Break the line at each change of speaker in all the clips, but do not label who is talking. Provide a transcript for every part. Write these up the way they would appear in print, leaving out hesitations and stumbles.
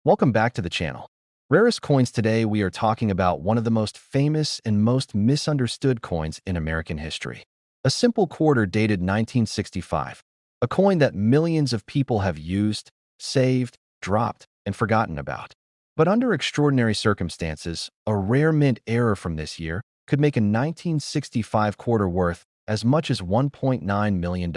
Welcome back to the channel. Rarest coins. Today we are talking about one of the most famous and most misunderstood coins in American history. A simple quarter dated 1965. A coin that millions of people have used, saved, dropped, and forgotten about. But under extraordinary circumstances, a rare mint error from this year could make a 1965 quarter worth as much as $1.9 million.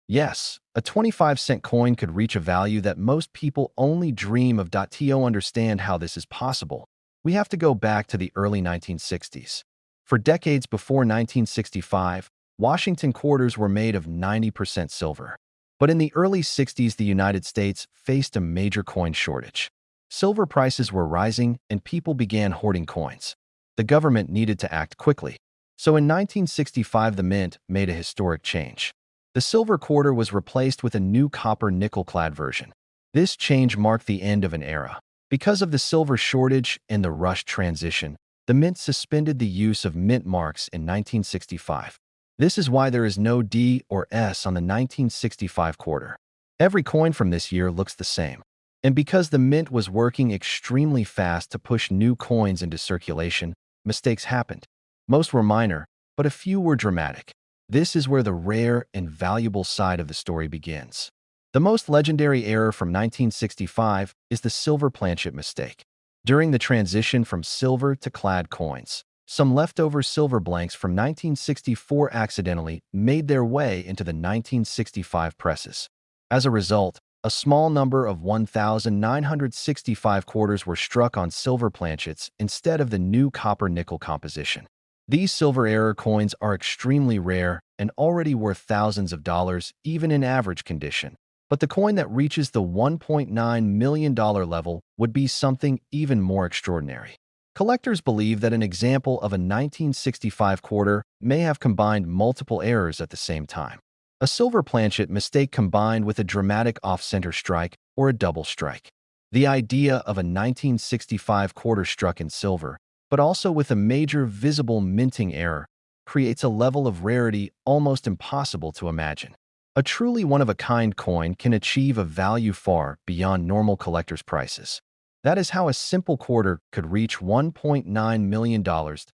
Yes, a 25-cent coin could reach a value that most people only dream of. To understand how this is possible, we have to go back to the early 1960s. For decades before 1965, Washington quarters were made of 90% silver. But in the early 60s, the United States faced a major coin shortage. Silver prices were rising and people began hoarding coins. The government needed to act quickly. So in 1965, the mint made a historic change. The silver quarter was replaced with a new copper nickel-clad version. This change marked the end of an era. Because of the silver shortage and the rushed transition, the mint suspended the use of mint marks in 1965. This is why there is no D or S on the 1965 quarter. Every coin from this year looks the same. And because the mint was working extremely fast to push new coins into circulation, mistakes happened. Most were minor, but a few were dramatic. This is where the rare and valuable side of the story begins. The most legendary error from 1965 is the silver planchet mistake. During the transition from silver to clad coins, some leftover silver blanks from 1964 accidentally made their way into the 1965 presses. As a result, a small number of 1,965 quarters were struck on silver planchets instead of the new copper-nickel composition. These silver error coins are extremely rare and already worth thousands of dollars, even in average condition. But the coin that reaches the $1.9 million level would be something even more extraordinary. Collectors believe that an example of a 1965 quarter may have combined multiple errors at the same time. A silver planchet mistake combined with a dramatic off-center strike or a double strike. The idea of a 1965 quarter struck in silver, but also with a major visible minting error, creates a level of rarity almost impossible to imagine. A truly one-of-a-kind coin can achieve a value far beyond normal collectors' prices. That is how a simple quarter could reach $1.9 million.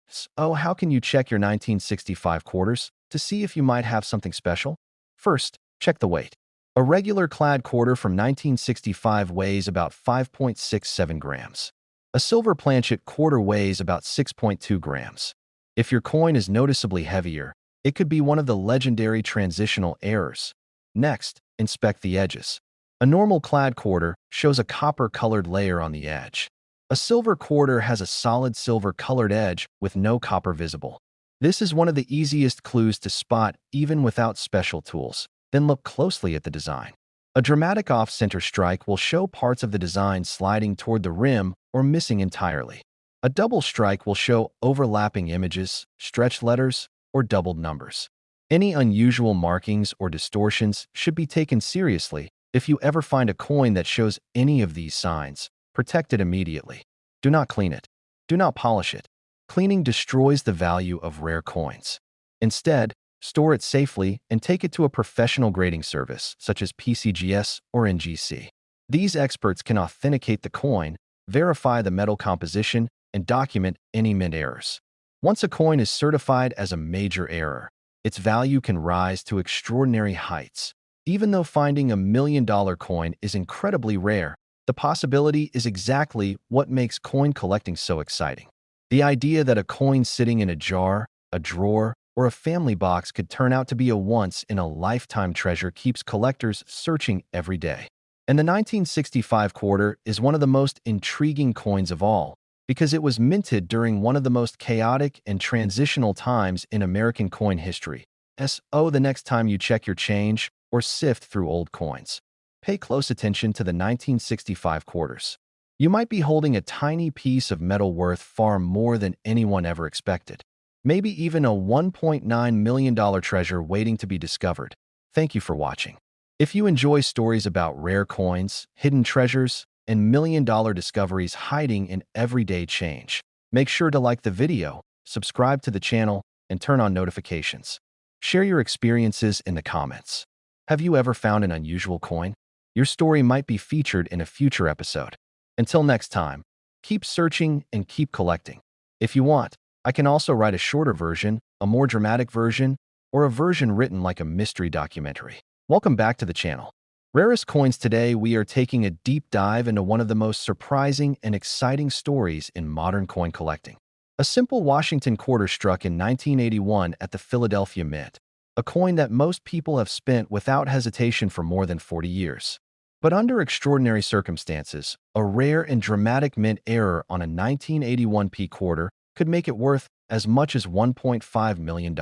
So how can you check your 1965 quarters to see if you might have something special? First, check the weight. A regular clad quarter from 1965 weighs about 5.67 grams. A silver planchet quarter weighs about 6.2 grams. If your coin is noticeably heavier, it could be one of the legendary transitional errors. Next, inspect the edges. A normal clad quarter shows a copper-colored layer on the edge. A silver quarter has a solid silver-colored edge with no copper visible. This is one of the easiest clues to spot even without special tools. Then look closely at the design. A dramatic off-center strike will show parts of the design sliding toward the rim or missing entirely. A double strike will show overlapping images, stretched letters, or doubled numbers. Any unusual markings or distortions should be taken seriously. If you ever find a coin that shows any of these signs, protect it immediately. Do not clean it. Do not polish it. Cleaning destroys the value of rare coins. Instead, store it safely and take it to a professional grading service such as PCGS or NGC. These experts can authenticate the coin, verify the metal composition, and document any mint errors. Once a coin is certified as a major error, its value can rise to extraordinary heights. Even though finding a $1 million coin is incredibly rare, the possibility is exactly what makes coin collecting so exciting. The idea that a coin sitting in a jar, a drawer, or a family box could turn out to be a once-in-a-lifetime treasure keeps collectors searching every day. And the 1965 quarter is one of the most intriguing coins of all, because it was minted during one of the most chaotic and transitional times in American coin history. So the next time you check your change or sift through old coins, pay close attention to the 1965 quarters. You might be holding a tiny piece of metal worth far more than anyone ever expected. Maybe even a $1.9 million treasure waiting to be discovered. Thank you for watching. If you enjoy stories about rare coins, hidden treasures, and million-dollar discoveries hiding in everyday change, make sure to like the video, subscribe to the channel, and turn on notifications. Share your experiences in the comments. Have you ever found an unusual coin? Your story might be featured in a future episode. Until next time, keep searching and keep collecting. If you want, I can also write a shorter version, a more dramatic version, or a version written like a mystery documentary. Welcome back to the channel. Rarest Coins. Today, we are taking a deep dive into one of the most surprising and exciting stories in modern coin collecting. A simple Washington quarter struck in 1981 at the Philadelphia Mint, a coin that most people have spent without hesitation for more than 40 years. But under extraordinary circumstances, a rare and dramatic mint error on a 1981 p quarter could make it worth as much as $1.5 million.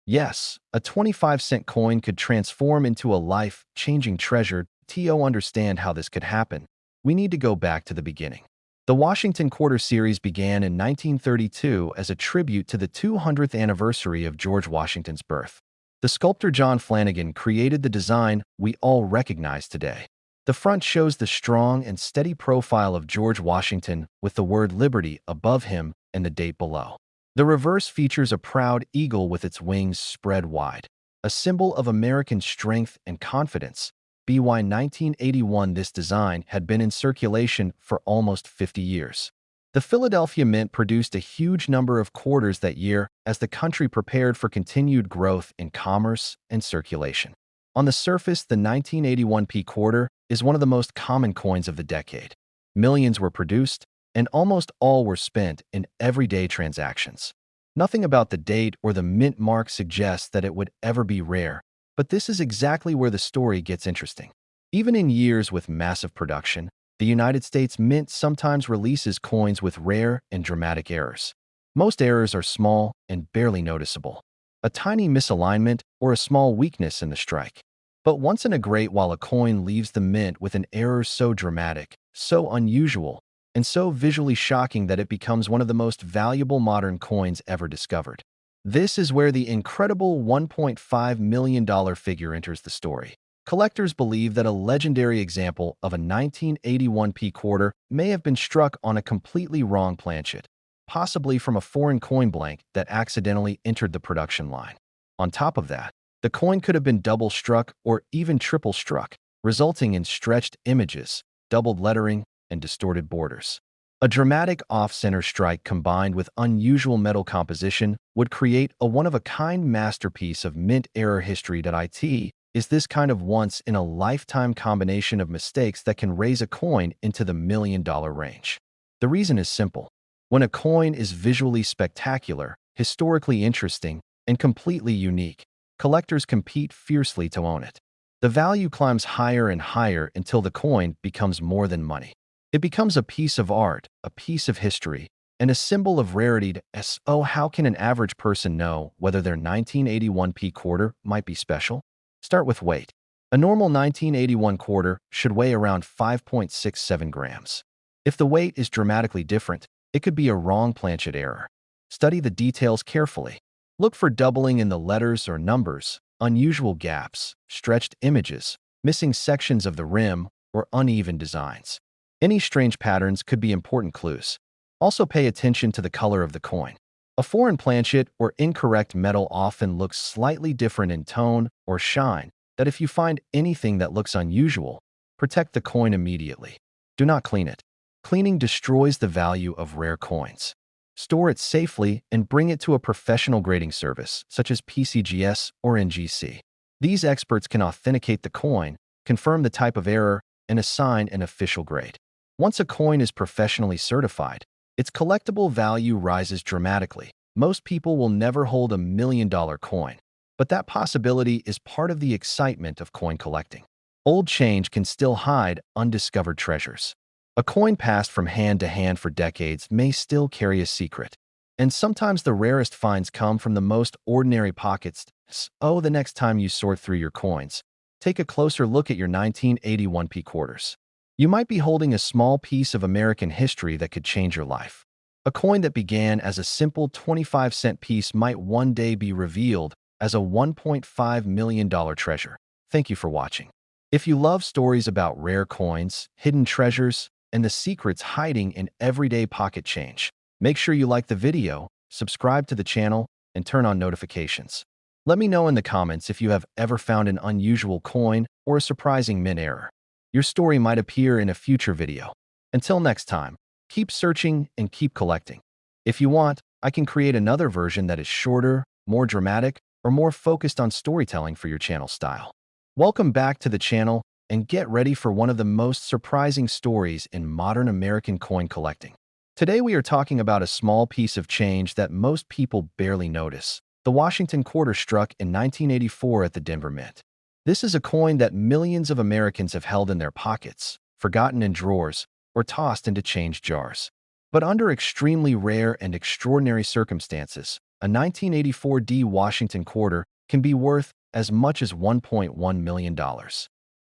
Yes, a 25-cent coin could transform into a life-changing treasure. To understand how this could happen, we need to go back to the beginning. The Washington Quarter series began in 1932 as a tribute to the 200th anniversary of George Washington's birth. The sculptor John Flanagan created the design we all recognize today. The front shows the strong and steady profile of George Washington with the word Liberty above him and the date below. The reverse features a proud eagle with its wings spread wide, a symbol of American strength and confidence. By 1981, this design had been in circulation for almost 50 years. The Philadelphia Mint produced a huge number of quarters that year as the country prepared for continued growth in commerce and circulation. On the surface, the 1981 p quarter is one of the most common coins of the decade. Millions were produced, and almost all were spent in everyday transactions. Nothing about the date or the mint mark suggests that it would ever be rare, but this is exactly where the story gets interesting. Even in years with massive production, the United States Mint sometimes releases coins with rare and dramatic errors. Most errors are small and barely noticeable, a tiny misalignment or a small weakness in the strike. But once in a great while, a coin leaves the mint with an error so dramatic, so unusual, and so visually shocking that it becomes one of the most valuable modern coins ever discovered. This is where the incredible $1.5 million figure enters the story. Collectors believe that a legendary example of a 1981 p quarter may have been struck on a completely wrong planchet, possibly from a foreign coin blank that accidentally entered the production line. On top of that, the coin could have been double struck or even triple struck, resulting in stretched images, doubled lettering, and distorted borders. A dramatic off-center strike combined with unusual metal composition would create a one-of-a-kind masterpiece of mint error history. It is this kind of once-in-a-lifetime combination of mistakes that can raise a coin into the million-dollar range. The reason is simple. When a coin is visually spectacular, historically interesting, and completely unique, collectors compete fiercely to own it. The value climbs higher and higher until the coin becomes more than money. It becomes a piece of art, a piece of history, and a symbol of rarity. So how can an average person know whether their 1981 p quarter might be special? Start with weight. A normal 1981 quarter should weigh around 5.67 grams. If the weight is dramatically different, it could be a wrong planchet error. Study the details carefully. Look for doubling in the letters or numbers, unusual gaps, stretched images, missing sections of the rim, or uneven designs. Any strange patterns could be important clues. Also pay attention to the color of the coin. A foreign planchet or incorrect metal often looks slightly different in tone or shine. That if you find anything that looks unusual, protect the coin immediately. Do not clean it. Cleaning destroys the value of rare coins. Store it safely and bring it to a professional grading service, such as PCGS or NGC. These experts can authenticate the coin, confirm the type of error, and assign an official grade. Once a coin is professionally certified, its collectible value rises dramatically. Most people will never hold $1 million coin, but that possibility is part of the excitement of coin collecting. Old change can still hide undiscovered treasures. A coin passed from hand to hand for decades may still carry a secret, and sometimes the rarest finds come from the most ordinary pockets. So the next time you sort through your coins, take a closer look at your 1981 p quarters. You might be holding a small piece of American history that could change your life. A coin that began as a simple 25-cent piece might one day be revealed as a $1.5 million treasure. Thank you for watching. If you love stories about rare coins, hidden treasures, and the secrets hiding in everyday pocket change, make sure you like the video, subscribe to the channel, and turn on notifications. Let me know in the comments if you have ever found an unusual coin or a surprising mint error. Your story might appear in a future video. Until next time, keep searching and keep collecting. If you want, I can create another version that is shorter, more dramatic, or more focused on storytelling for your channel style. Welcome back to the channel and get ready for one of the most surprising stories in modern American coin collecting. Today we are talking about a small piece of change that most people barely notice. The Washington quarter struck in 1984 at the Denver Mint. This is a coin that millions of Americans have held in their pockets, forgotten in drawers, or tossed into change jars. But under extremely rare and extraordinary circumstances, a 1984 D Washington quarter can be worth as much as $1.1 million.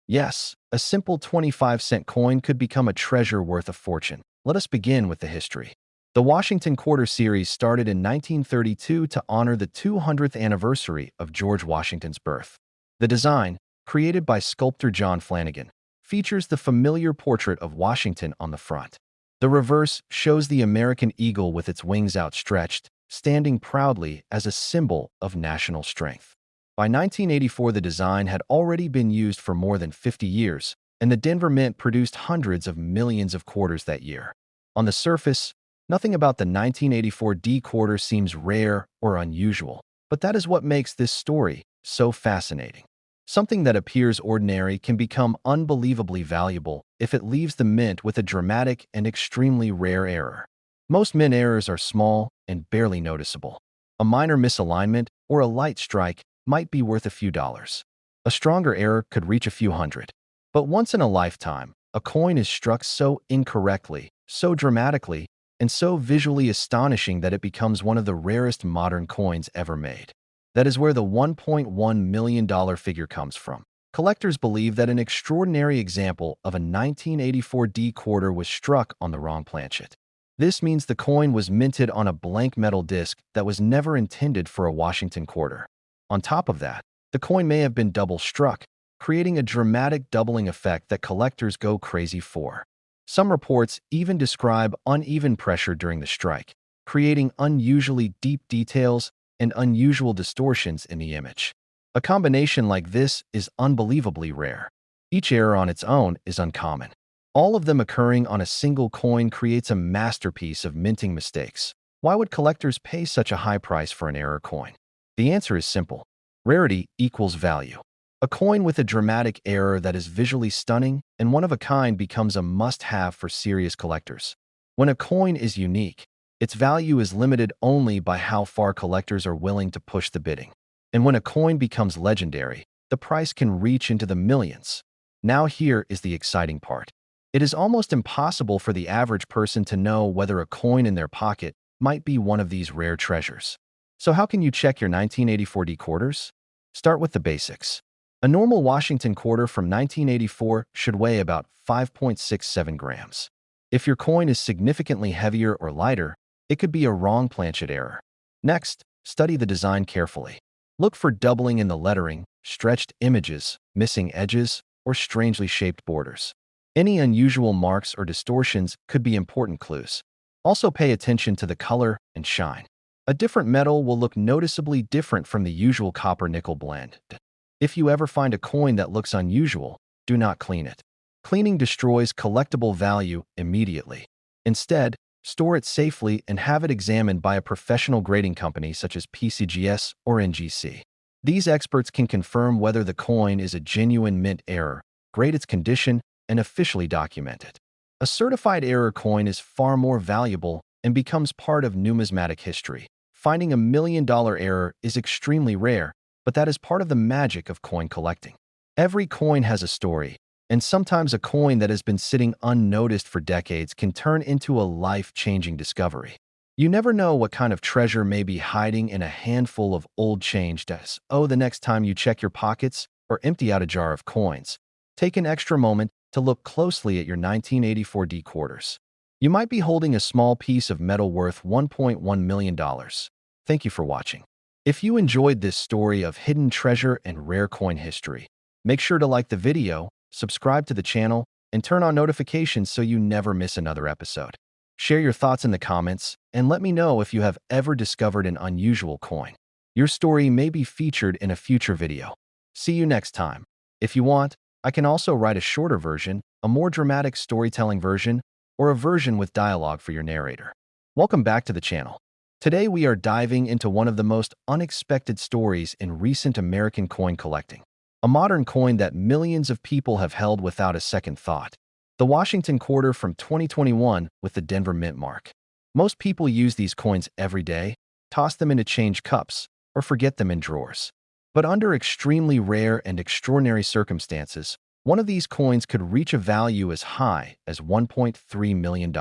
Yes, a simple 25-cent coin could become a treasure worth a fortune. Let us begin with the history. The Washington Quarter series started in 1932 to honor the 200th anniversary of George Washington's birth. The design, created by sculptor John Flanagan, features the familiar portrait of Washington on the front. The reverse shows the American eagle with its wings outstretched, standing proudly as a symbol of national strength. By 1984, the design had already been used for more than 50 years, and the Denver Mint produced hundreds of millions of quarters that year. On the surface, nothing about the 1984 D quarter seems rare or unusual, but that is what makes this story so fascinating. Something that appears ordinary can become unbelievably valuable if it leaves the mint with a dramatic and extremely rare error. Most mint errors are small and barely noticeable. A minor misalignment or a light strike might be worth a few dollars. A stronger error could reach a few hundred. But once in a lifetime, a coin is struck so incorrectly, so dramatically, and so visually astonishing that it becomes one of the rarest modern coins ever made. That is where the $1.1 million figure comes from. Collectors believe that an extraordinary example of a 1984 D quarter was struck on the wrong planchet. This means the coin was minted on a blank metal disc that was never intended for a Washington quarter. On top of that, the coin may have been double struck, creating a dramatic doubling effect that collectors go crazy for. Some reports even describe uneven pressure during the strike, creating unusually deep details and unusual distortions in the image. A combination like this is unbelievably rare. Each error on its own is uncommon. All of them occurring on a single coin creates a masterpiece of minting mistakes. Why would collectors pay such a high price for an error coin? The answer is simple. Rarity equals value. A coin with a dramatic error that is visually stunning and one of a kind becomes a must-have for serious collectors. When a coin is unique, its value is limited only by how far collectors are willing to push the bidding. And when a coin becomes legendary, the price can reach into the millions. Now here is the exciting part. It is almost impossible for the average person to know whether a coin in their pocket might be one of these rare treasures. So how can you check your 1984 D quarters? Start with the basics. A normal Washington quarter from 1984 should weigh about 5.67 grams. If your coin is significantly heavier or lighter, it could be a wrong planchet error. Next, study the design carefully. Look for doubling in the lettering, stretched images, missing edges, or strangely shaped borders. Any unusual marks or distortions could be important clues. Also pay attention to the color and shine. A different metal will look noticeably different from the usual copper-nickel blend. If you ever find a coin that looks unusual, do not clean it. Cleaning destroys collectible value immediately. Instead, store it safely and have it examined by a professional grading company such as PCGS or NGC. These experts can confirm whether the coin is a genuine mint error, grade its condition, and officially document it. A certified error coin is far more valuable and becomes part of numismatic history. Finding $1 million error is extremely rare, but that is part of the magic of coin collecting. Every coin has a story, and sometimes a coin that has been sitting unnoticed for decades can turn into a life-changing discovery. You never know what kind of treasure may be hiding in a handful of old change. The next time you check your pockets or empty out a jar of coins, take an extra moment to look closely at your 1984 D quarters. You might be holding a small piece of metal worth $1.1 million. Thank you for watching. If you enjoyed this story of hidden treasure and rare coin history, make sure to like the video, subscribe to the channel, and turn on notifications so you never miss another episode. Share your thoughts in the comments, and let me know if you have ever discovered an unusual coin. Your story may be featured in a future video. See you next time. If you want, I can also write a shorter version, a more dramatic storytelling version, or a version with dialogue for your narrator. Welcome back to the channel. Today we are diving into one of the most unexpected stories in recent American coin collecting. A modern coin that millions of people have held without a second thought. The Washington quarter from 2021 with the Denver Mint mark. Most people use these coins every day, toss them into change cups, or forget them in drawers. But under extremely rare and extraordinary circumstances, one of these coins could reach a value as high as $1.3 million.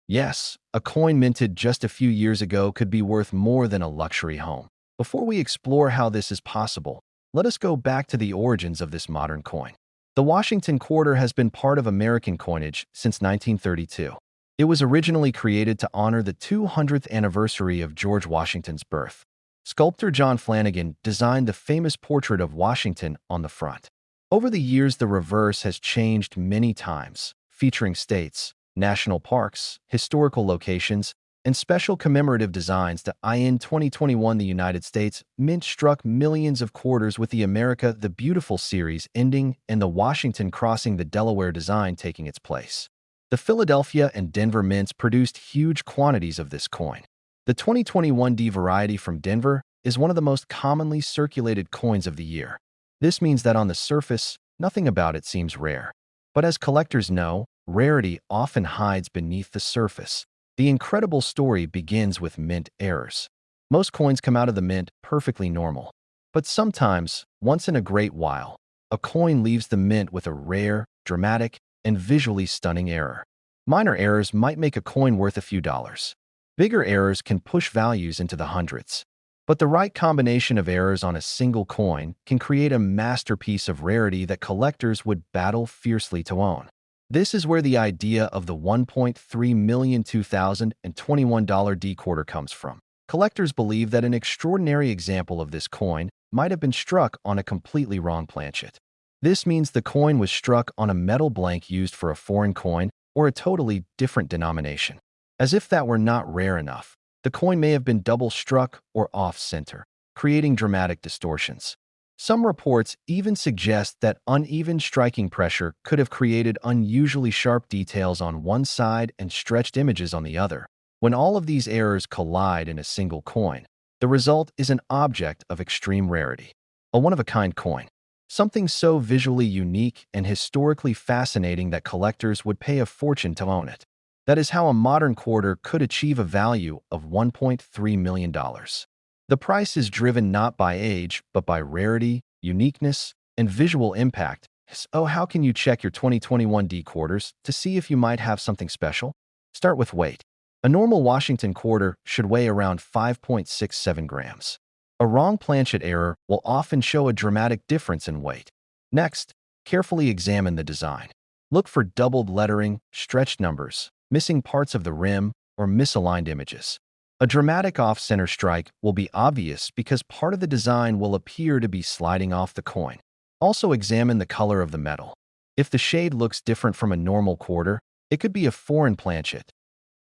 Yes, a coin minted just a few years ago could be worth more than a luxury home. Before we explore how this is possible, let us go back to the origins of this modern coin. The Washington quarter has been part of American coinage since 1932. It was originally created to honor the 200th anniversary of George Washington's birth. Sculptor John Flanagan designed the famous portrait of Washington on the front. Over the years, the reverse has changed many times, featuring states, national parks, historical locations, and special commemorative designs. In 2021, the United States Mint struck millions of quarters with the America the Beautiful series ending and the Washington crossing the Delaware design taking its place. The Philadelphia and Denver mints produced huge quantities of this coin. The 2021 D variety from Denver is one of the most commonly circulated coins of the year. This means that on the surface, nothing about it seems rare. But as collectors know, rarity often hides beneath the surface. The incredible story begins with mint errors. Most coins come out of the mint perfectly normal. But sometimes, once in a great while, a coin leaves the mint with a rare, dramatic, and visually stunning error. Minor errors might make a coin worth a few dollars. Bigger errors can push values into the hundreds. But the right combination of errors on a single coin can create a masterpiece of rarity that collectors would battle fiercely to own. This is where the idea of the $1.3 million 2021 D quarter comes from. Collectors believe that an extraordinary example of this coin might have been struck on a completely wrong planchet. This means the coin was struck on a metal blank used for a foreign coin or a totally different denomination. As if that were not rare enough, the coin may have been double struck or off-center, creating dramatic distortions. Some reports even suggest that uneven striking pressure could have created unusually sharp details on one side and stretched images on the other. When all of these errors collide in a single coin, the result is an object of extreme rarity, a one-of-a-kind coin. Something so visually unique and historically fascinating that collectors would pay a fortune to own it. That is how a modern quarter could achieve a value of $1.3 million. The price is driven not by age, but by rarity, uniqueness, and visual impact. So how can you check your 2021 D quarters to see if you might have something special? Start with weight. A normal Washington quarter should weigh around 5.67 grams. A wrong planchet error will often show a dramatic difference in weight. Next, carefully examine the design. Look for doubled lettering, stretched numbers, missing parts of the rim, or misaligned images. A dramatic off-center strike will be obvious because part of the design will appear to be sliding off the coin. Also examine the color of the metal. If the shade looks different from a normal quarter, it could be a foreign planchet.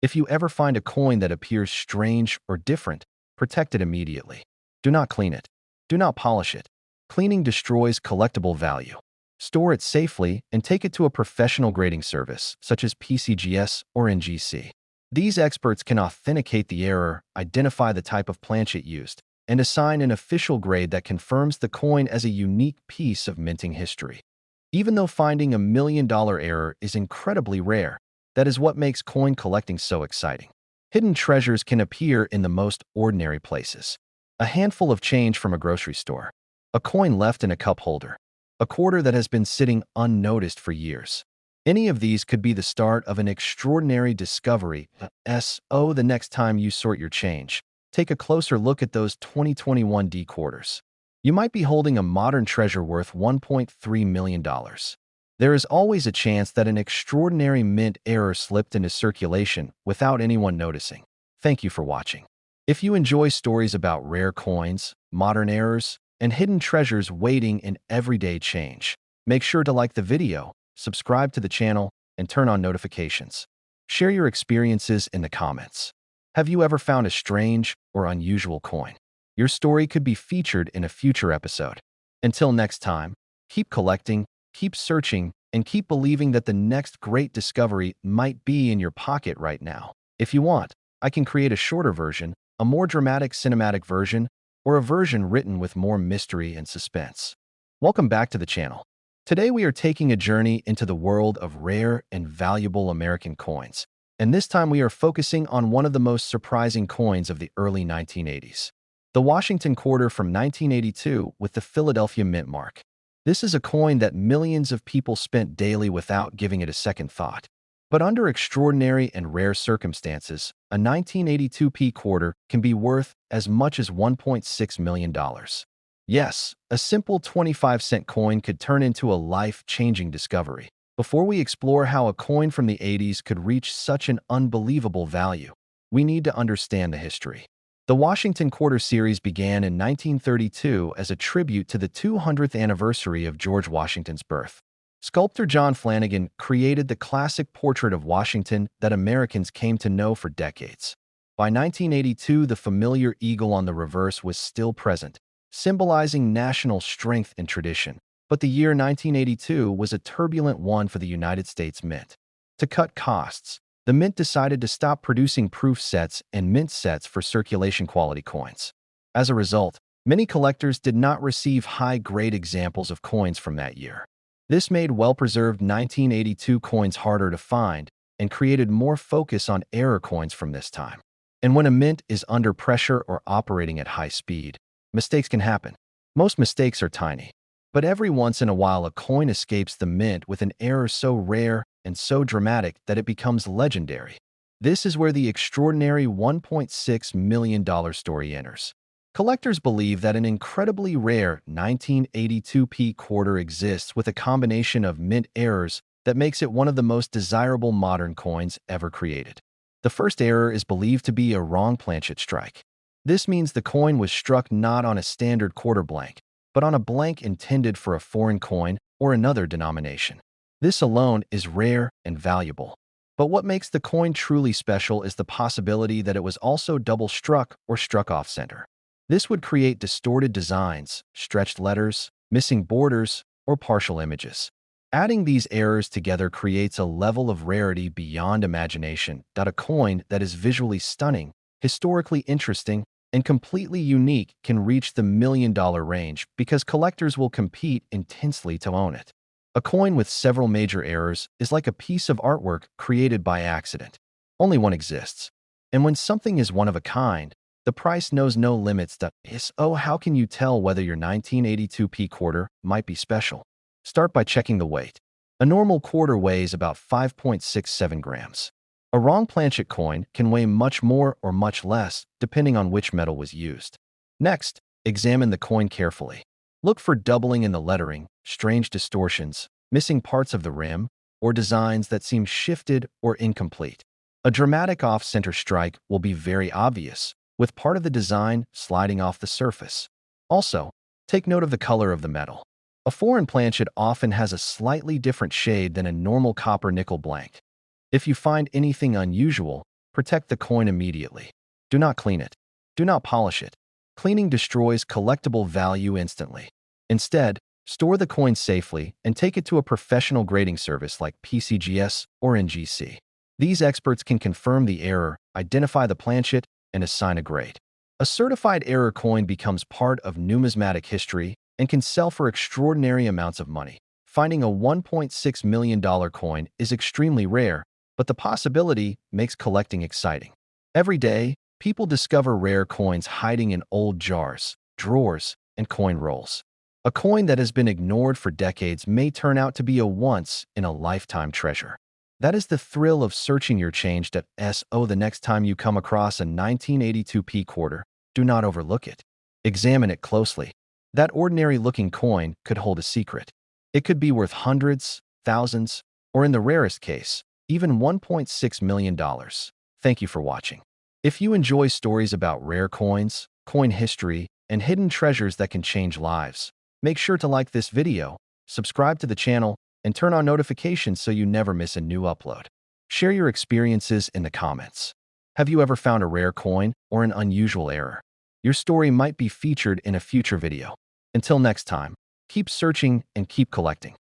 If you ever find a coin that appears strange or different, protect it immediately. Do not clean it. Do not polish it. Cleaning destroys collectible value. Store it safely and take it to a professional grading service, such as PCGS or NGC. These experts can authenticate the error, identify the type of planchet used, and assign an official grade that confirms the coin as a unique piece of minting history. Even though finding $1 million error is incredibly rare, that is what makes coin collecting so exciting. Hidden treasures can appear in the most ordinary places. A handful of change from a grocery store. A coin left in a cup holder. A quarter that has been sitting unnoticed for years. Any of these could be the start of an extraordinary discovery. The next time you sort your change, take a closer look at those 2021 D quarters. You might be holding a modern treasure worth $1.3 million. There is always a chance that an extraordinary mint error slipped into circulation without anyone noticing. Thank you for watching. If you enjoy stories about rare coins, modern errors, and hidden treasures waiting in everyday change, make sure to like the video, subscribe to the channel, and turn on notifications. Share your experiences in the comments. Have you ever found a strange or unusual coin? Your story could be featured in a future episode. Until next time, keep collecting, keep searching, and keep believing that the next great discovery might be in your pocket right now. If you want, I can create a shorter version, a more dramatic cinematic version, or a version written with more mystery and suspense. Welcome back to the channel. Today we are taking a journey into the world of rare and valuable American coins. And this time we are focusing on one of the most surprising coins of the early 1980s. The Washington quarter from 1982 with the Philadelphia Mint mark. This is a coin that millions of people spent daily without giving it a second thought. But under extraordinary and rare circumstances, a 1982p quarter can be worth as much as $1.6 million. Yes, a simple 25-cent coin could turn into a life-changing discovery. Before we explore how a coin from the 80s could reach such an unbelievable value, we need to understand the history. The Washington Quarter series began in 1932 as a tribute to the 200th anniversary of George Washington's birth. Sculptor John Flanagan created the classic portrait of Washington that Americans came to know for decades. By 1982, the familiar eagle on the reverse was still present, symbolizing national strength and tradition. But the year 1982 was a turbulent one for the United States Mint. To cut costs, the Mint decided to stop producing proof sets and mint sets for circulation quality coins. As a result, many collectors did not receive high-grade examples of coins from that year. This made well-preserved 1982 coins harder to find and created more focus on error coins from this time. And when a mint is under pressure or operating at high speed, mistakes can happen. Most mistakes are tiny. But every once in a while, a coin escapes the mint with an error so rare and so dramatic that it becomes legendary. This is where the extraordinary $1.6 million story enters. Collectors believe that an incredibly rare 1982p quarter exists with a combination of mint errors that makes it one of the most desirable modern coins ever created. The first error is believed to be a wrong planchet strike. This means the coin was struck not on a standard quarter blank, but on a blank intended for a foreign coin or another denomination. This alone is rare and valuable. But what makes the coin truly special is the possibility that it was also double struck or struck off center. This would create distorted designs, stretched letters, missing borders, or partial images. Adding these errors together creates a level of rarity beyond imagination. A coin that is visually stunning, historically interesting, and completely unique can reach the million-dollar range because collectors will compete intensely to own it. A coin with several major errors is like a piece of artwork created by accident. Only one exists. And when something is one of a kind, the price knows no limits. So how can you tell whether your 1982p quarter might be special? Start by checking the weight. A normal quarter weighs about 5.67 grams. A wrong planchet coin can weigh much more or much less, depending on which metal was used. Next, examine the coin carefully. Look for doubling in the lettering, strange distortions, missing parts of the rim, or designs that seem shifted or incomplete. A dramatic off-center strike will be very obvious, with part of the design sliding off the surface. Also, take note of the color of the metal. A foreign planchet often has a slightly different shade than a normal copper-nickel blank. If you find anything unusual, protect the coin immediately. Do not clean it. Do not polish it. Cleaning destroys collectible value instantly. Instead, store the coin safely and take it to a professional grading service like PCGS or NGC. These experts can confirm the error, identify the planchet, and assign a grade. A certified error coin becomes part of numismatic history and can sell for extraordinary amounts of money. Finding a $1.6 million coin is extremely rare, but the possibility makes collecting exciting. Every day, people discover rare coins hiding in old jars, drawers, and coin rolls. A coin that has been ignored for decades may turn out to be a once-in-a-lifetime treasure. That is the thrill of searching your change. The next time you come across a 1982p quarter, do not overlook it. Examine it closely. That ordinary-looking coin could hold a secret. It could be worth hundreds, thousands, or in the rarest case, even $1.6 million. Thank you for watching. If you enjoy stories about rare coins, coin history, and hidden treasures that can change lives, make sure to like this video, subscribe to the channel, and turn on notifications so you never miss a new upload. Share your experiences in the comments. Have you ever found a rare coin or an unusual error? Your story might be featured in a future video. Until next time, keep searching and keep collecting.